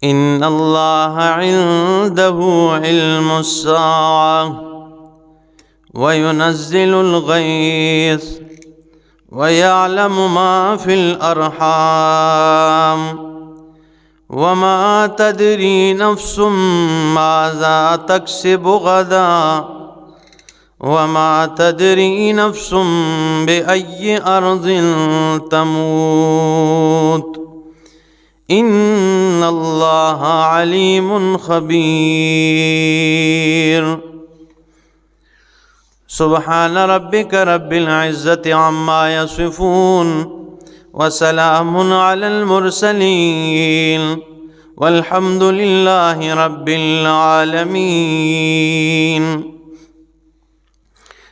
إن الله عنده علم الساعة وينزل الغيث ويعلم ما في الأرحام وما تدري نفس ماذا تكسب غدا وما تدري نفس بأي أرض تموت إن الله عليم خبير سبحان ربك رب العزة عما يصفون وسلام على المرسلين والحمد لله رب العالمين۔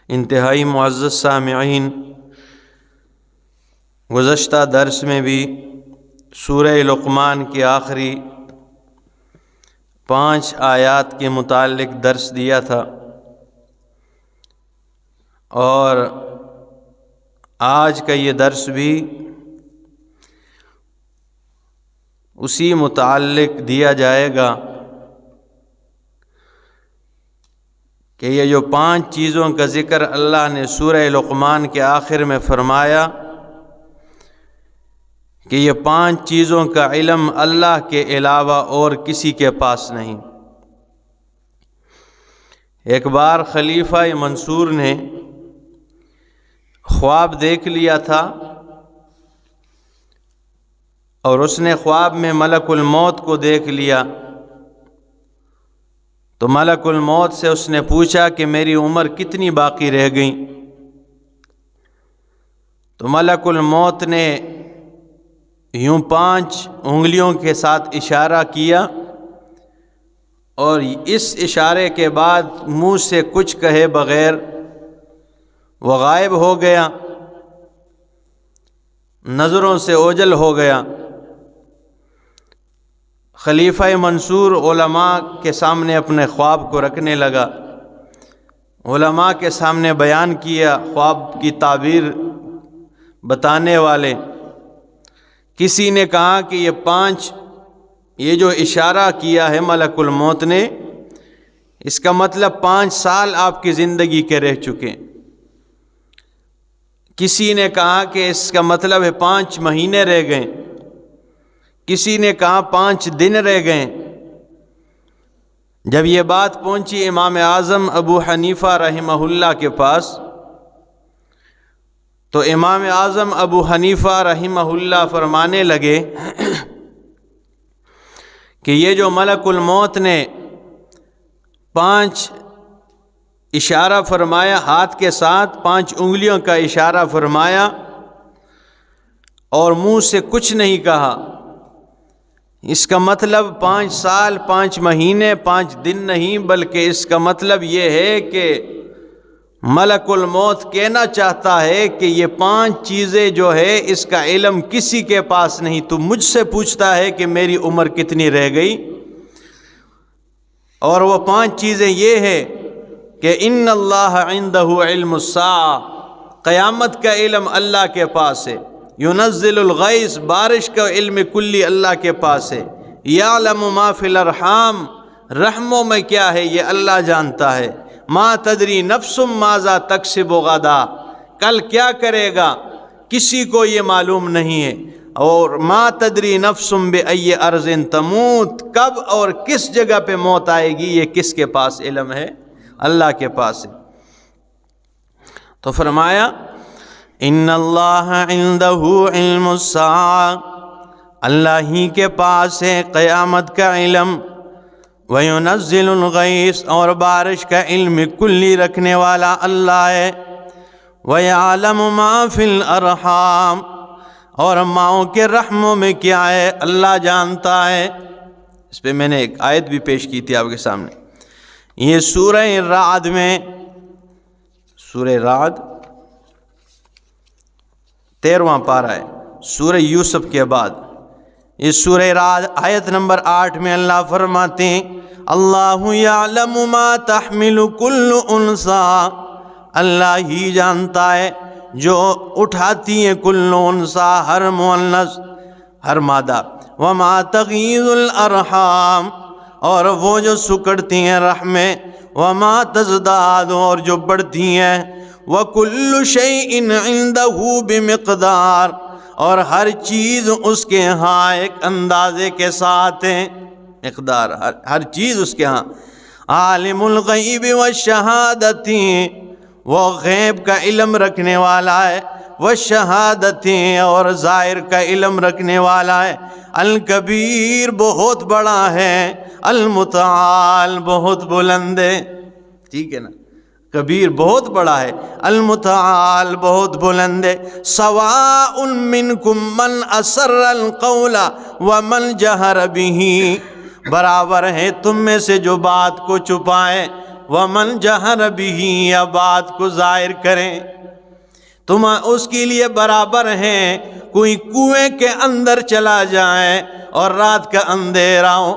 انتہائی معزز سامعین، گزشتہ درس میں بھی سورہ لقمان کی آخری 5 آیات کے متعلق درس دیا تھا، اور آج کا یہ درس بھی اسی متعلق دیا جائے گا کہ یہ جو 5 چیزوں کا ذکر اللہ نے سورہ لقمان کے آخر میں فرمایا کہ یہ 5 چیزوں کا علم اللہ کے علاوہ اور کسی کے پاس نہیں۔ ایک بار خلیفہ منصور نے خواب دیکھ لیا تھا، اور اس نے خواب میں ملک الموت کو دیکھ لیا، تو ملک الموت سے اس نے پوچھا کہ میری عمر کتنی باقی رہ گئی؟ تو ملک الموت نے یوں 5 انگلیوں کے ساتھ اشارہ کیا، اور اس اشارے کے بعد منہ سے کچھ کہے بغیر وہ غائب ہو گیا، نظروں سے اوجھل ہو گیا۔ خلیفہ منصور علماء کے سامنے اپنے خواب کو رکھنے لگا، علماء کے سامنے بیان کیا، خواب کی تعبیر بتانے والے۔ کسی نے کہا کہ یہ جو اشارہ کیا ہے ملک الموت نے، اس کا مطلب 5 سال آپ کی زندگی کے رہ چکے۔ کسی نے کہا کہ اس کا مطلب ہے 5 مہینے رہ گئے، کسی نے کہا 5 دن رہ گئے۔ جب یہ بات پہنچی امام اعظم ابو حنیفہ رحمہ اللہ کے پاس، تو امام اعظم ابو حنیفہ رحمہ اللہ فرمانے لگے کہ یہ جو ملک الموت نے 5 اشارہ فرمایا، ہاتھ کے ساتھ 5 انگلیوں کا اشارہ فرمایا، اور منہ سے کچھ نہیں کہا، اس کا مطلب 5 سال 5 مہینے 5 دن نہیں، بلکہ اس کا مطلب یہ ہے کہ ملک الموت کہنا چاہتا ہے کہ یہ 5 چیزیں جو ہے اس کا علم کسی کے پاس نہیں، تو مجھ سے پوچھتا ہے کہ میری عمر کتنی رہ گئی۔ اور وہ 5 چیزیں یہ ہے کہ ان اللہ عنده علم الساعہ، قیامت کا علم اللہ کے پاس ہے، ينزل الغیث، بارش کا علم کلی اللہ کے پاس ہے، یعلم ما فی الارحام، رحموں میں کیا ہے یہ اللہ جانتا ہے، ما تدری نفس ماذا تکسب غدا، کل کیا کرے گا کسی کو یہ معلوم نہیں ہے، اور ما تدری نفس بأی ارض تموت، کب اور کس جگہ پہ موت آئے گی یہ کس کے پاس علم ہے؟ اللہ کے پاس ہے۔ تو فرمایا ان اللہ عنده علم الساعہ، اللہ ہی کے پاس ہے قیامت کا علم، وَيُنَزِّلُ الْغَيْثَ، اور بارش کا علم کلی رکھنے والا اللہ ہے، وَيَعْلَمُ مَا فِي الْأَرْحَامِ، اور ماؤں کے رحموں میں کیا ہے اللہ جانتا ہے۔ اس پہ میں نے ایک آیت بھی پیش کی تھی آپ کے سامنے، یہ سورہ رعد میں، سورہ رعد 13واں پارہ ہے، سورہ یوسف کے بعد اس سورہ رعد آیت نمبر 8 میں اللہ فرماتے ہیں اللہ یعلم ما تحمل کل انثی، اللہ ہی جانتا ہے جو اٹھاتی ہے کل انثی، ہر مؤنث، ہر مادہ، وما تغیض الارحام، اور وہ جو سکڑتی ہیں رحمیں، وما تزداد، اور جو بڑھتی ہیں، وکل شیء عندہ بمقدار، اور ہر چیز اس کے ہاں ایک اندازے کے ساتھ ہے، مقدار، ہر چیز اس کے ہاں۔ عالم الغیب والشہادت، وہ غیب کا علم رکھنے والا ہے، والشہادت، اور ظاہر کا علم رکھنے والا ہے، الکبیر، بہت بڑا ہے، المتعال، بہت بلند ہے، ٹھیک ہے نا، کبیر بہت بڑا ہے، المتعال بہت بلند ہے۔ سواء منکم من اسر القول ومن جہر بہ، برابر ہے تم میں سے جو بات کو چھپائے، ومن جہر بہ، یا بات کو ظاہر کریں، تم اس کے لیے برابر ہیں۔ کوئی کنویں کے اندر چلا جائے اور رات کا اندھیرا ہو،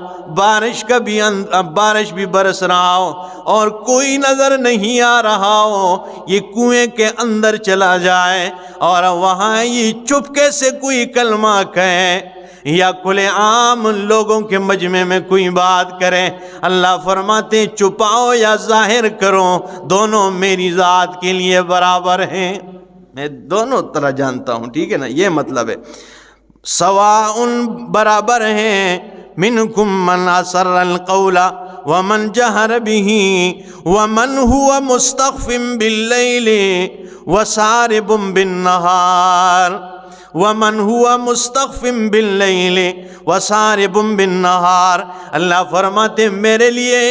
بارش بھی برس رہا ہو اور کوئی نظر نہیں آ رہا ہو، یہ کنویں کے اندر چلا جائے اور وہاں یہ چپکے سے کوئی کلمہ کہے یا کھلے عام لوگوں کے مجمع میں کوئی بات کرے، اللہ فرماتے ہیں چھپاؤ یا ظاہر کرو، دونوں میری ذات کے لیے برابر ہیں، میں دونوں طرح جانتا ہوں، ٹھیک ہے نا، یہ مطلب ہے۔ سواء، برابر ہیں، منکم من اسر القول ومن جہر بہ ومن هو مستخف باللیل وسارب بالنہار، ومن هو مستخف باللیل وسارب بالنہار، اللہ فرماتے میرے لیے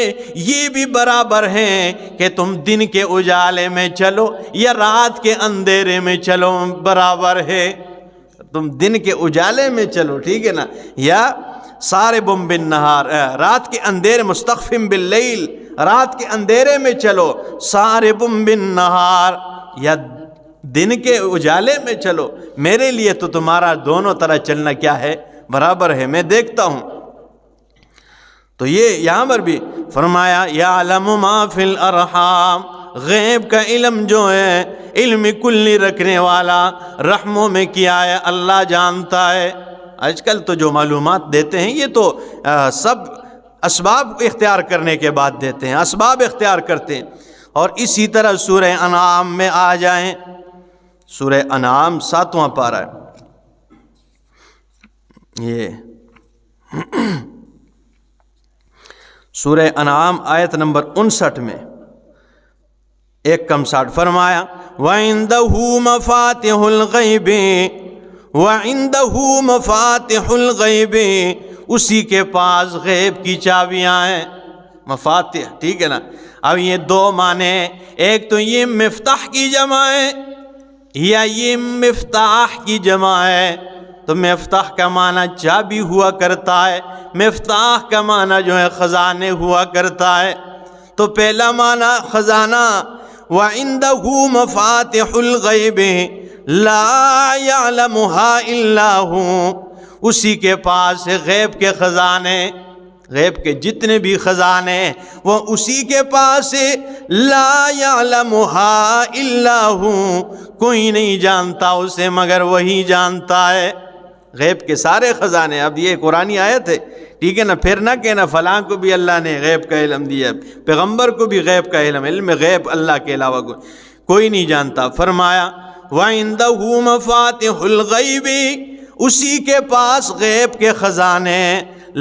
یہ بھی برابر ہیں کہ تم دن کے اجالے میں چلو یا رات کے اندھیرے میں چلو، برابر ہے، تم دن کے اجالے میں چلو، ٹھیک ہے نا، یا سارب بالنہار، رات کے اندھیرے، مستخف باللیل، رات کے اندھیرے میں چلو، سارب بالنہار، یا دن کے اجالے میں چلو، میرے لیے تو تمہارا دونوں طرح چلنا کیا ہے، برابر ہے، میں دیکھتا ہوں۔ تو یہ یہاں پر بھی فرمایا یعلم ما فی الارحام، غیب کا علم جو ہے، علم کلی رکھنے والا، رحموں میں کیا ہے اللہ جانتا ہے۔ آج کل تو جو معلومات دیتے ہیں یہ تو سب اسباب اختیار کرنے کے بعد دیتے ہیں، اسباب اختیار کرتے ہیں۔ اور اسی طرح سورہ انعام میں آ جائیں، سورہ انعام 7واں پارہ ہے، یہ سورہ انعام آیت نمبر 59 میں 1:60 فرمایا وَعِندَهُ مَفَاتِحُ الْغَيْبِ وَعِندَهُ مَفَاتِحُ الْغَيْبِ، اسی کے پاس غیب کی چابیاں ہیں، مفاتح، ٹھیک ہے نا۔ اب یہ دو معنی ہیں، ایک تو یہ مفتاح کی جمع ہے یا یہ مفتاح کی جمع ہے، تو مفتاح کا معنی چابی ہوا کرتا ہے، مفتاح کا معنی جو ہے خزانے ہوا کرتا ہے۔ تو پہلا معنی خزانہ، وَعِندَهُ مَفَاتِحُ الْغَيْبِ لَا يَعْلَمُهَا إِلَّا هُوَ، اسی کے پاس غیب کے خزانے، غیب کے جتنے بھی خزانے وہ اسی کے پاس ہے، لا يعلمها الا هو، کوئی نہیں جانتا اسے مگر وہی جانتا ہے، غیب کے سارے خزانے۔ اب یہ قرآنی آیت ہے، ٹھیک ہے نا، پھر نہ کہنا فلاں کو بھی اللہ نے غیب کا علم دیا، پیغمبر کو بھی غیب کا علم، علم غیب اللہ کے علاوہ کوئی نہیں جانتا۔ فرمایا وَعِندَهُ مَفَاتِحُ الْغَيْبِ، اسی کے پاس غیب کے خزانے،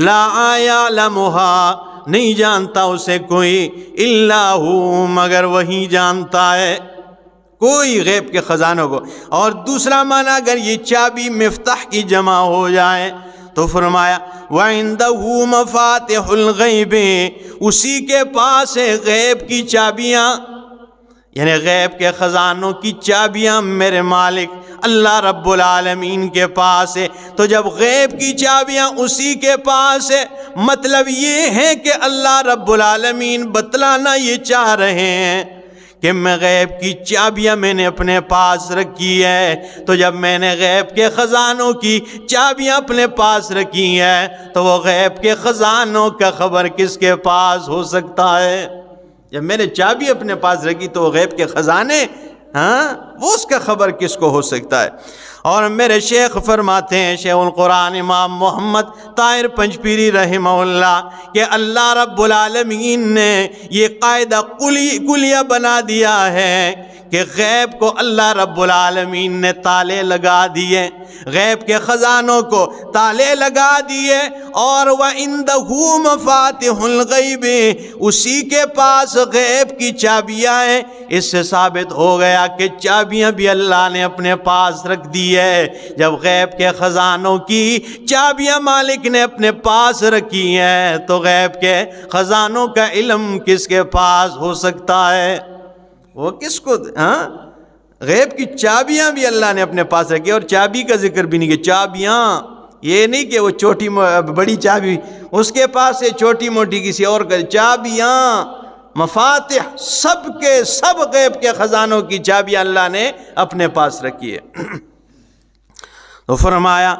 لا يعلمها، نہیں جانتا اسے کوئی، الا هو، مگر وہی جانتا ہے، کوئی غیب کے خزانوں کو۔ اور دوسرا معنی اگر یہ چابی مفتاح کی جمع ہو جائے تو فرمایا وَعِندَهُ مَفَاتِحُ الْغَيْبِ، اسی کے پاس ہے غیب کی چابیاں، یعنی غیب کے خزانوں کی چابیاں میرے مالک اللہ رب العالمین کے پاس ہے۔ تو جب غیب کی چابیاں اسی کے پاس ہے، مطلب یہ ہے کہ اللہ رب العالمین بتلانا یہ چاہ رہے ہیں کہ میں غیب کی چابیاں میں نے اپنے پاس رکھی ہے، تو جب میں نے غیب کے خزانوں کی چابیاں اپنے پاس رکھی ہے تو وہ غیب کے خزانوں کا خبر کس کے پاس ہو سکتا ہے؟ جب میں نے چابی اپنے پاس رکھی تو وہ غیب کے خزانے، ہاں وہ اس کا خبر کس کو ہو سکتا ہے؟ اور میرے شیخ فرماتے ہیں، شیخ القرآن امام محمد طاہر پنجپیری رحمہ اللہ، کہ اللہ رب العالمین نے یہ قاعدہ کلیہ بنا دیا ہے کہ غیب کو اللہ رب العالمین نے تالے لگا دیے، غیب کے خزانوں کو تالے لگا دیے، اور وَعِندَهُ مَفَاتِحُ الْغَيْبِ، اسی کے پاس غیب کی چابیاں ہیں۔ اس سے ثابت ہو گیا کہ چابیاں بھی اللہ نے اپنے پاس رکھ دی ہے۔ جب غیب کے خزانوں کی چابیاں مالک نے اپنے پاس رکھی ہیں تو غیب کے خزانوں کا علم کس کے پاس ہو سکتا ہے؟ وہ کس کو؟ غیب کی چابیاں بھی اللہ نے اپنے پاس رکھی، اور چابی کا ذکر بھی نہیں کہ چابیاں، یہ نہیں کہ وہ چھوٹی بڑی چابی اس کے پاس ہے، چھوٹی موٹی کسی اور کا، چابیاں مفاتح سب کے سب غیب کے خزانوں کی چابیاں اللہ نے اپنے پاس رکھی ہے۔ تو فرمایا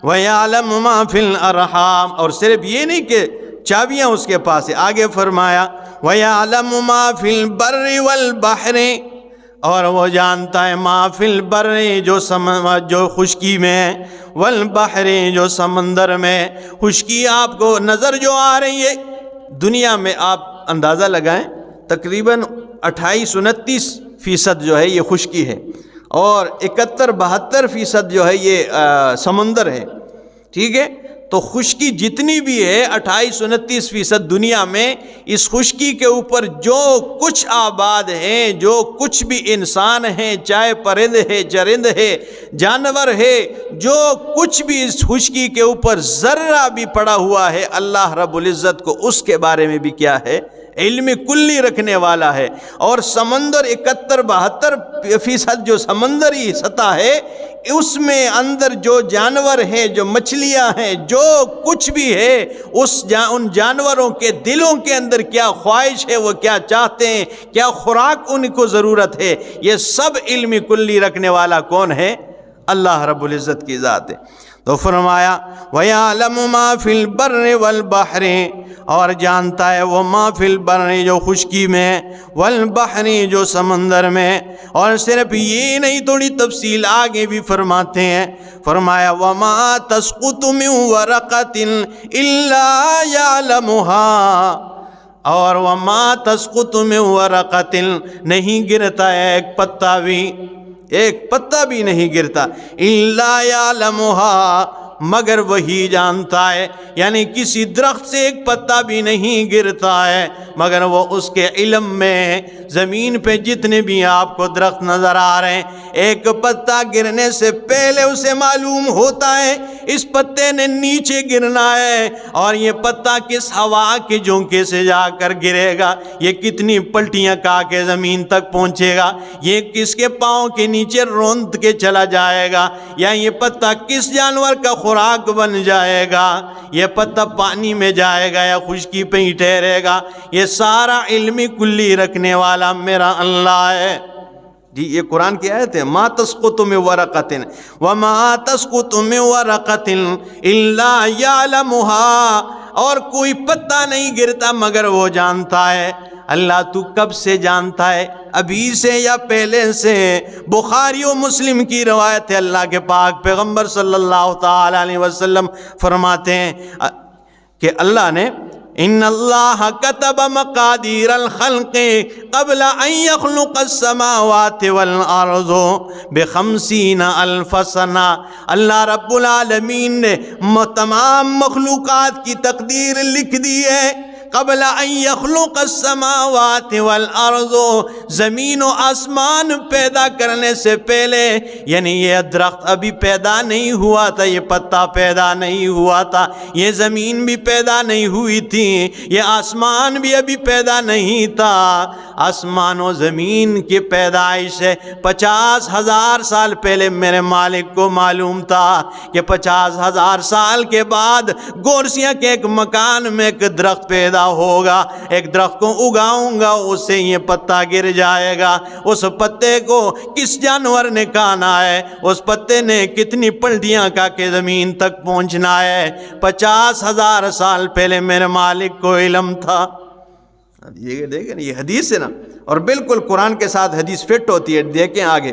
وَيَعْلَمُ مَا فِي الْأَرْحَامِ، اور صرف یہ نہیں کہ چابیاں اس کے پاس ہے، آگے فرمایا وَيَعْلَمُ مَا فِي الْبَرِّ وَالْبَحْرِ، اور وہ جانتا ہے ما فی البر، جو خشکی میں، والبحر، جو سمندر میں۔ خشکی آپ کو نظر جو آ رہی ہے دنیا میں، آپ اندازہ لگائیں تقریباً 28-29% جو ہے یہ خشکی ہے، اور 71-72% جو ہے یہ سمندر ہے، ٹھیک ہے؟ تو خشکی جتنی بھی ہے 28-29% دنیا میں، اس خشکی کے اوپر جو کچھ آباد ہیں، جو کچھ بھی انسان ہیں، چاہے پرند ہے، چرند ہے، جانور ہے، جو کچھ بھی اس خشکی کے اوپر ذرہ بھی پڑا ہوا ہے، اللہ رب العزت کو اس کے بارے میں بھی کیا ہے؟ علم کلی رکھنے والا ہے۔ اور سمندر 71-72% جو سمندری سطح ہے، اس میں اندر جو جانور ہیں، جو مچھلیاں ہیں، جو کچھ بھی ہے، ان جانوروں کے دلوں کے اندر کیا خواہش ہے، وہ کیا چاہتے ہیں، کیا خوراک ان کو ضرورت ہے، یہ سب علم کلی رکھنے والا کون ہے؟ اللہ رب العزت کی ذات ہے۔ تو فرمایا وَيَعْلَمُ مَا فِي الْبَرِّ وَالْبَحْرِ، اور جانتا ہے وہ ما فی البر، جو خشکی میں، والبحر، جو سمندر میں۔ اور صرف یہ نہیں، تھوڑی تفصیل آگے بھی فرماتے ہیں، فرمایا وَمَا تَسْقُطُ مِنْ وَرَقَةٍ إِلَّا يَعْلَمُهَا، اور وَمَا تَسْقُطُ مِنْ وَرَقَةٍ، نہیں گرتا ہے ایک پتا بھی نہیں گرتا، إِلَّا يَعْلَمُهَا، مگر وہی جانتا ہے، یعنی کسی درخت سے ایک پتا بھی نہیں گرتا ہے مگر وہ اس کے علم میں۔ زمین پہ جتنے بھی آپ کو درخت نظر آ رہے ہیں، ایک پتا گرنے سے پہلے اسے معلوم ہوتا ہے اس پتے نے نیچے گرنا ہے، اور یہ پتا کس ہوا کے جھونکے سے جا کر گرے گا، یہ کتنی پلٹیاں کھا کے زمین تک پہنچے گا، یہ کس کے پاؤں کے نیچے روند کے چلا جائے گا، یا یہ پتا کس جانور کا خوراک بن جائے گا، یہ پتا پانی میں جائے گا یا خشکی پہ ہی ٹھہرے گا، یہ سارا علمی کلی رکھنے والا میرا اللہ ہے۔ جی یہ قرآن کی آیت ہے، ما تسقط من ورقۃ وما تسقط من ورقۃ الا یعلمها، اور کوئی پتا نہیں گرتا مگر وہ جانتا ہے۔ اللہ تو کب سے جانتا ہے؟ ابھی سے یا پہلے سے؟ بخاری و مسلم کی روایت ہے، اللہ کے پاک پیغمبر صلی اللہ تعالی علیہ وسلم فرماتے ہیں کہ اللہ نے ان اللہ کتب مقادیر الخلق قبل ان يخلق السماوات والارض ب50,000 سنہ، اللہ رب العالمین نے تمام مخلوقات کی تقدیر لکھ دی ہے قبل ان يخلق السماوات والارض، زمین و آسمان پیدا کرنے سے پہلے، یعنی یہ درخت ابھی پیدا نہیں ہوا تھا، یہ پتا پیدا نہیں ہوا تھا، یہ زمین بھی پیدا نہیں ہوئی تھی، یہ آسمان بھی ابھی پیدا نہیں تھا۔ آسمان و زمین کی پیدائش سے 50,000 سال پہلے میرے مالک کو معلوم تھا کہ 50,000 سال کے بعد گورسیاں کے ایک مکان میں ایک درخت پیدا ہوگا، ایک درخت کو اگاؤں گا، اس سے یہ پتا گر جائے گا، اس پتے کو کس جانور نے کھانا ہے، اس پتے نے کتنی پلٹیاں کھا کے زمین تک پہنچنا ہے، 50,000 سال پہلے میرے مالک کو علم تھا۔ یہ دیکھیں یہ حدیث ہے نا، اور بالکل قرآن کے ساتھ حدیث فٹ ہوتی ہے۔ دیکھیں آگے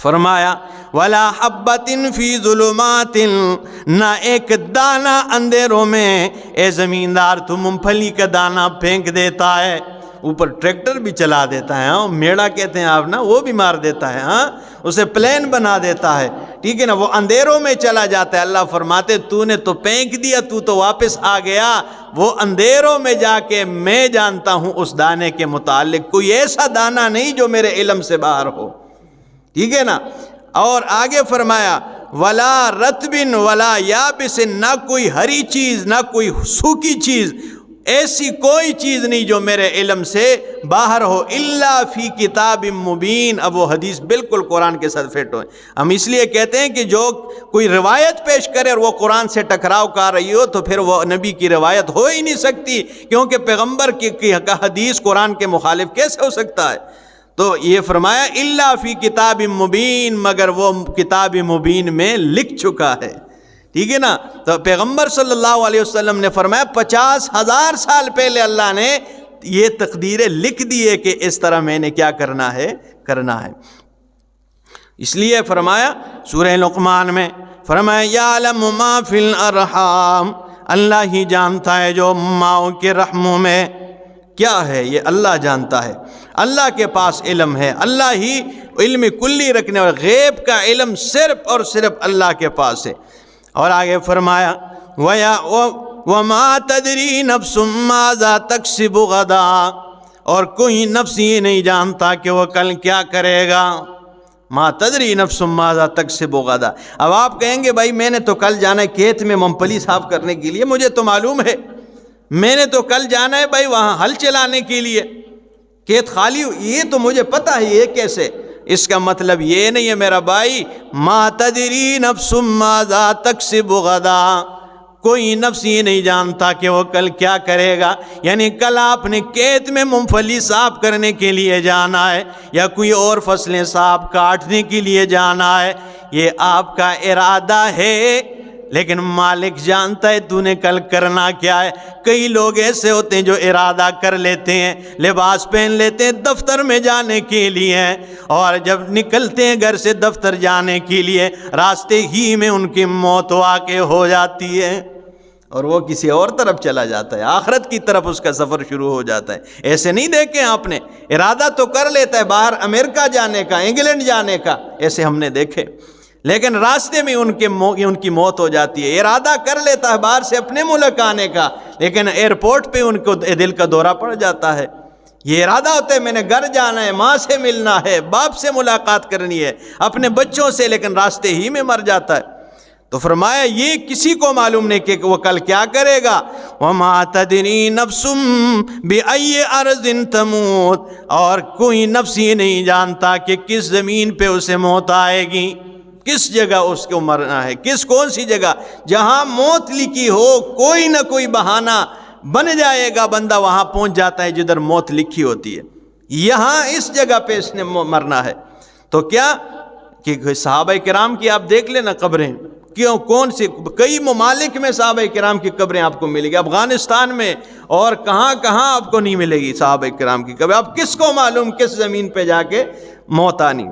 فرمایا ولا حبۃ فی ظلمات، نہ ایک دانہ اندھیروں میں۔ اے زمیندار تو مونگ پھلی کا دانہ پھینک دیتا ہے، اوپر ٹریکٹر بھی چلا دیتا ہے، میڑا کہتے ہیں آپ نا، وہ بھی مار دیتا ہے، اسے پلین بنا دیتا ہے، ٹھیک ہے نا، وہ اندھیروں میں چلا جاتا ہے۔ اللہ فرماتے تو نے تو پھینک دیا، تو تو واپس آ گیا، وہ اندھیروں میں جا کے میں جانتا ہوں اس دانے کے متعلق، کوئی ایسا دانہ نہیں جو میرے علم سے باہر ہو، ٹھیک ہے نا۔ اور آگے فرمایا ولا رطب ولا یابس، نہ کوئی ہری چیز نہ کوئی سوکھی چیز، ایسی کوئی چیز نہیں جو میرے علم سے باہر ہو، الا فی کتاب مبین۔ اب وہ حدیث بالکل قرآن کے ساتھ فٹ ہوئے۔ ہم اس لیے کہتے ہیں کہ جو کوئی روایت پیش کرے اور وہ قرآن سے ٹکراؤ کر رہی ہو تو پھر وہ نبی کی روایت ہو ہی نہیں سکتی، کیونکہ پیغمبر کی حدیث قرآن کے مخالف کیسے ہو سکتا ہے؟ تو یہ فرمایا الا فی کتاب مبین، مگر وہ کتاب مبین میں لکھ چکا ہے، ٹھیک ہے نا۔ تو پیغمبر صلی اللہ علیہ وسلم نے فرمایا 50,000 سال پہلے اللہ نے یہ تقدیریں لکھ دی ہے کہ اس طرح میں نے کیا کرنا ہے۔ اس لیے فرمایا سورہ لقمان میں فرمایا یعلم ما فی الارحام، اللہ ہی جانتا ہے جو ماؤں کے رحموں میں کیا ہے، یہ اللہ جانتا ہے، اللہ کے پاس علم ہے، اللہ ہی علم کلی رکھنے والا، غیب کا علم صرف اور صرف اللہ کے پاس ہے۔ اور آگے فرمایا وَمَا تَدْرِي نَفْسٌ مَاذَا تَكْسِبُ غَدًا، اور کوئی نفس یہ نہیں جانتا کہ وہ کل کیا کرے گا۔ مَا تَدْرِي نَفْسٌ مَاذَا تَكْسِبُ غَدًا۔ اب آپ کہیں گے بھائی میں نے تو کل جانا ہے کھیت میں مونگ پھلی صاف کرنے کے لیے، مجھے تو معلوم ہے، میں نے تو کل جانا ہے بھائی وہاں ہل چلانے کے لیے، کھیت خالی، یہ تو مجھے پتہ ہے، یہ کیسے؟ اس کا مطلب یہ نہیں ہے میرا بھائی، ما تدری نفس ماذا تکسب غدا، کوئی نفس یہ نہیں جانتا کہ وہ کل کیا کرے گا۔ یعنی کل آپ نے کھیت میں مونگ پھلی صاف کرنے کے لیے جانا ہے یا کوئی اور فصلیں صاف کاٹنے کے لیے جانا ہے، یہ آپ کا ارادہ ہے، لیکن مالک جانتا ہے تو نے کل کرنا کیا ہے۔ کئی لوگ ایسے ہوتے ہیں جو ارادہ کر لیتے ہیں، لباس پہن لیتے ہیں دفتر میں جانے کے لیے، اور جب نکلتے ہیں گھر سے دفتر جانے کے لیے راستے ہی میں ان کی موت واقع ہو جاتی ہے اور وہ کسی اور طرف چلا جاتا ہے، آخرت کی طرف اس کا سفر شروع ہو جاتا ہے۔ ایسے نہیں دیکھے آپ نے، ارادہ تو کر لیتا ہے باہر امریکہ جانے کا، انگلینڈ جانے کا، ایسے ہم نے دیکھے، لیکن راستے میں ان کی موت ہو جاتی ہے۔ ارادہ کر لیتا ہے باہر سے اپنے ملک آنے کا، لیکن ایئرپورٹ پہ ان کو دل کا دورہ پڑ جاتا ہے۔ یہ ارادہ ہوتا ہے میں نے گھر جانا ہے، ماں سے ملنا ہے، باپ سے ملاقات کرنی ہے، اپنے بچوں سے، لیکن راستے ہی میں مر جاتا ہے۔ تو فرمایا یہ کسی کو معلوم نہیں کہ وہ کل کیا کرے گا۔ وَمَا تَدْرِي نَفْسٌ بِأَيِّ أَرْضٍ تَمُوتُ، اور کوئی نفس یہ نہیں جانتا کہ کس زمین پہ اسے موت آئے گی، کس جگہ اس کو مرنا ہے، کون سی جگہ۔ جہاں موت لکھی ہو کوئی نہ کوئی بہانہ بن جائے گا، بندہ وہاں پہنچ جاتا ہے جدھر موت لکھی ہوتی ہے، یہاں اس جگہ پہ اس نے مرنا ہے۔ تو کیا کہ صحابہ کرام کی آپ دیکھ لینا قبریں، کون سی کئی ممالک میں صحابہ کرام کی قبریں آپ کو ملے گی، افغانستان میں اور کہاں کہاں آپ کو نہیں ملے گی صحابہ کرام کی قبر۔ اب کس کو معلوم کس زمین پہ جا کے موت آنی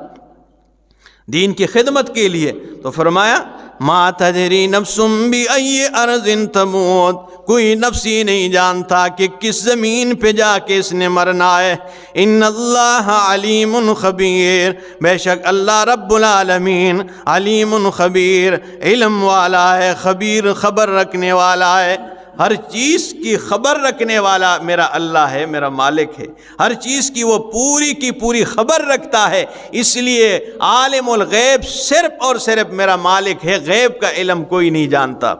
دین کی خدمت کے لیے۔ تو فرمایا ما تدری نفس بأی ارض تموت، کوئی نفس ہی نہیں جانتا کہ کس زمین پہ جا کے اس نے مرنا ہے۔ ان اللہ علیم خبیر، بے شک اللہ رب العالمین علیم خبیر، علم والا ہے، خبیر خبر رکھنے والا ہے، ہر چیز کی خبر رکھنے والا میرا اللہ ہے، میرا مالک ہے، ہر چیز کی وہ پوری کی پوری خبر رکھتا ہے۔ اس لیے عالم الغیب صرف اور صرف میرا مالک ہے، غیب کا علم کوئی نہیں جانتا۔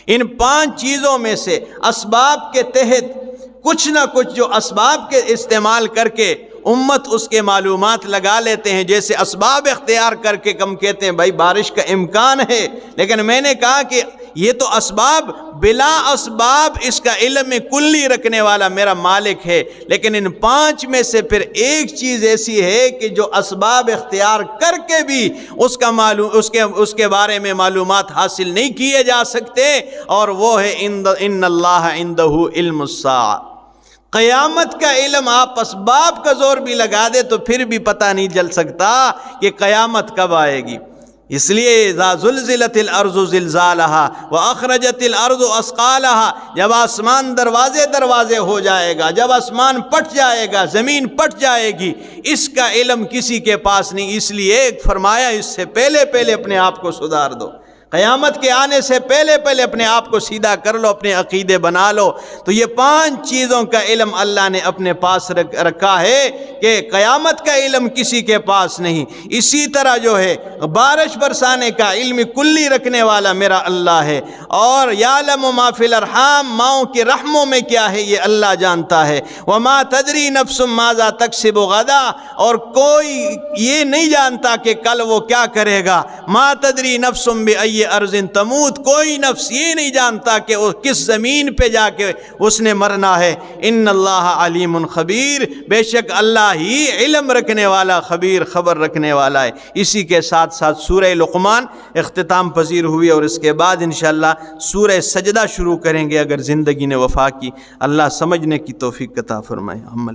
ان 5 چیزوں میں سے اسباب کے تحت کچھ نہ کچھ جو اسباب کے استعمال کر کے امت اس کے معلومات لگا لیتے ہیں، جیسے اسباب اختیار کر کے ہم کہتے ہیں بھائی بارش کا امکان ہے، لیکن میں نے کہا کہ یہ تو اسباب، بلا اسباب اس کا علم کلی رکھنے والا میرا مالک ہے، لیکن ان 5 میں سے پھر ایک چیز ایسی ہے کہ جو اسباب اختیار کر کے بھی اس کے بارے میں معلومات حاصل نہیں کیے جا سکتے، اور وہ ہے ان اللہ عنده علم الساعہ۔ قیامت کا علم آپ اسباب کا زور بھی لگا دے تو پھر بھی پتہ نہیں چل سکتا کہ قیامت کب آئے گی۔ اس لیے اذا زلزلت الارض زلزالها واخرجت الارض اثقالها، جب آسمان دروازے ہو جائے گا، جب آسمان پٹ جائے گا، زمین پٹ جائے گی، اس کا علم کسی کے پاس نہیں۔ اس لیے فرمایا اس سے پہلے اپنے آپ کو سدھار دو، قیامت کے آنے سے پہلے اپنے آپ کو سیدھا کر لو، اپنے عقیدے بنا لو۔ تو یہ 5 چیزوں کا علم اللہ نے اپنے پاس رکھا ہے کہ قیامت کا علم کسی کے پاس نہیں۔ اسی طرح جو ہے بارش برسانے کا علم کلی رکھنے والا میرا اللہ ہے، اور یعلم ما فی الارحام، ماؤں کے رحموں میں کیا ہے یہ اللہ جانتا ہے۔ وما تدری نفس ماذا تکسب غدا، اور کوئی یہ نہیں جانتا کہ کل وہ کیا کرے گا۔ ما تدری نفس بأی ارض تموت، کوئی نفس یہ نہیں جانتا کہ وہ کس زمین پہ جا کے اس نے مرنا ہے۔ ان اللہ علیم خبیر، بے شک اللہ ہی علم رکھنے والا، خبیر خبر رکھنے والا ہے۔ اسی کے ساتھ سورہ لقمان اختتام پذیر ہوئی، اور اس کے بعد انشاءاللہ سورہ سجدہ شروع کریں گے اگر زندگی نے وفا کی۔ اللہ سمجھنے کی توفیق عطا فرمائے، عمل